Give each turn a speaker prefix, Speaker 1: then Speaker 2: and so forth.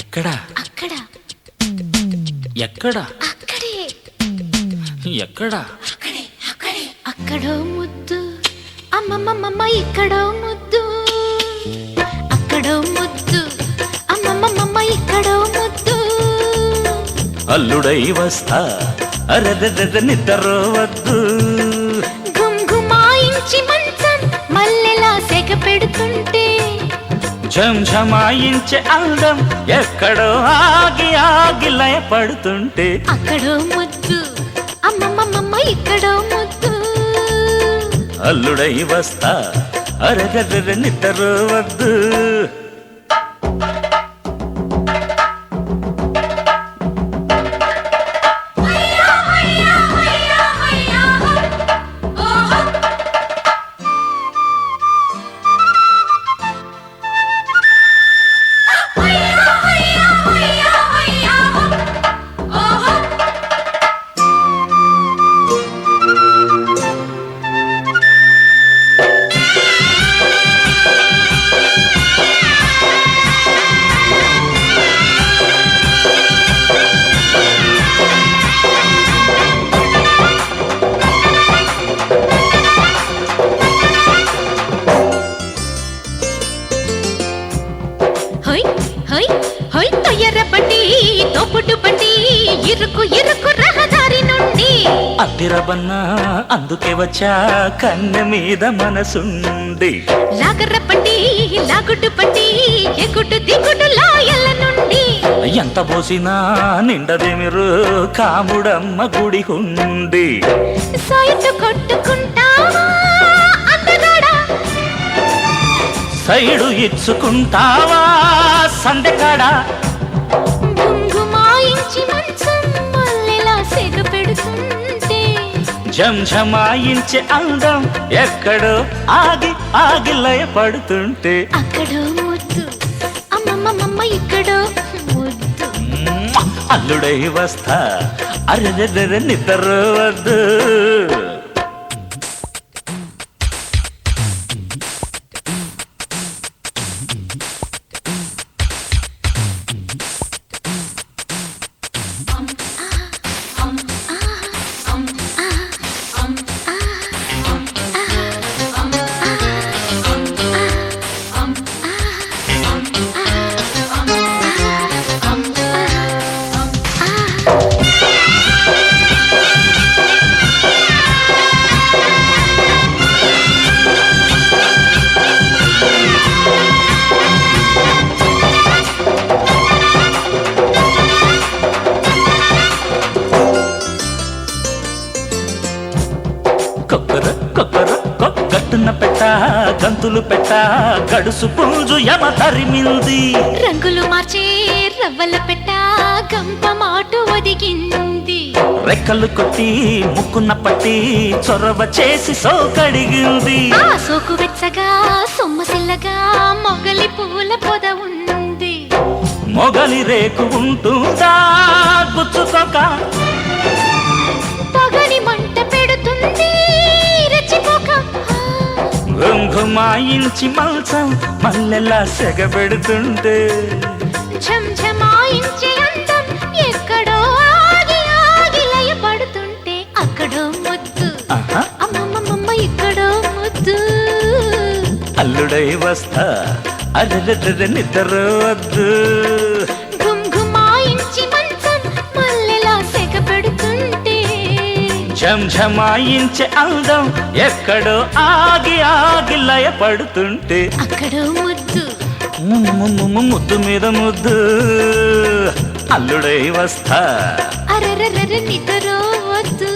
Speaker 1: ఎక్కడా
Speaker 2: అక్కడ
Speaker 1: ఎక్కడా
Speaker 2: అక్కడే
Speaker 1: ఎక్కడా
Speaker 2: అక్కడే అక్కడే అక్కడో ముద్దు అమ్మమ్మమ్మ ఇక్కడో ముద్దు అక్కడో ముద్దు అమ్మమ్మమ్మ ఇక్కడో ముద్దు
Speaker 1: అల్లుడై వస్తా అరెరెరె నిద్రో వద్దు
Speaker 2: గుమ్గుమాయించి మంచం మల్లెలా సెగ పెడుతుంటే
Speaker 1: ఝంఝమాయించే అందం ఎక్కడో ఆగి ఆగి లయపడుతుంటే
Speaker 2: అక్కడో ముద్దు అమ్మమ్మమ్మ ఇక్కడో ముద్దు
Speaker 1: అల్లుడై వస్తా అరెరెరె నిద్రో వద్దు
Speaker 2: తోపుడు బండి ఇరుకు ఇరుకు రహదారి నుండి
Speaker 1: అతిరబన్నా అందుకే వచ్చా కన్నె మీద మనసుండి
Speaker 2: లాగర్ర బండి లాగుడు బండి ఎగుడు దిగుడు లాయల నుండి
Speaker 1: ఎంత పోసినా నిండదేమిరు కాముడమ్మ గుడి హుండి
Speaker 2: సైటు కొట్టుకుంటావా అందగాడా
Speaker 1: సైడు ఇచ్చుకుంటావా సందెకాడా
Speaker 2: గుమ్గుమాయించి మంచం మల్లెలా సెగ పెడుతుంటే
Speaker 1: ఝంఝమాయించే అందం ఎక్కడో ఆగి ఆగి లయపడుతుంటే
Speaker 2: అక్కడో ముద్దు అమ్మమ్మమ్మ ఇక్కడో ముద్దు
Speaker 1: అల్లుడై వస్తా అరెరెరె నిద్ర వద్దు గట్టున పెట్ట గంతులు పెట్ట గడుసు పుంజు యమ తరిమింది
Speaker 2: రంగులు మార్చే రవ్వల పెట్ట గంప మాటు ఒదిగింది
Speaker 1: రెక్కలు కొట్టి ముక్కున పట్టి చొరవ చేసి సోకడిగింది
Speaker 2: ఆ సోకు వెచ్చగా సొమ్మసిల్లగా మొగలి పూల పొద ఉంది
Speaker 1: మొగలి రేకు ఉంటుందా గుచ్చుకోక
Speaker 2: పగని మంట పెడుతుంది రెచ్చిపోక
Speaker 1: గుంగుమాయించి మల్చం మల్లెలా సెగ పెడుతుంటే
Speaker 2: ఝంఝమాయించే అందం ఎక్కడో ఆగి ఆగి లయపడుతుంటే అక్కడో ముద్దు అమ్మమ్మమ్మ ఇక్కడో ముద్దు
Speaker 1: అల్లుడై వస్తా అరెరెరె నిద్ర వద్దు
Speaker 2: గుమ్గుమాయించి మంచం మల్లెలా సెగ పెడుతుంటే
Speaker 1: ఝంఝమాయించే అందం ఎక్కడో ఆగి ఆగి లయపడుతుంటే
Speaker 2: అక్కడో ముద్దు
Speaker 1: ముద్దు మీద ముద్దు అల్లుడై వస్తా
Speaker 2: అరెరెరె నిద్ర వద్దు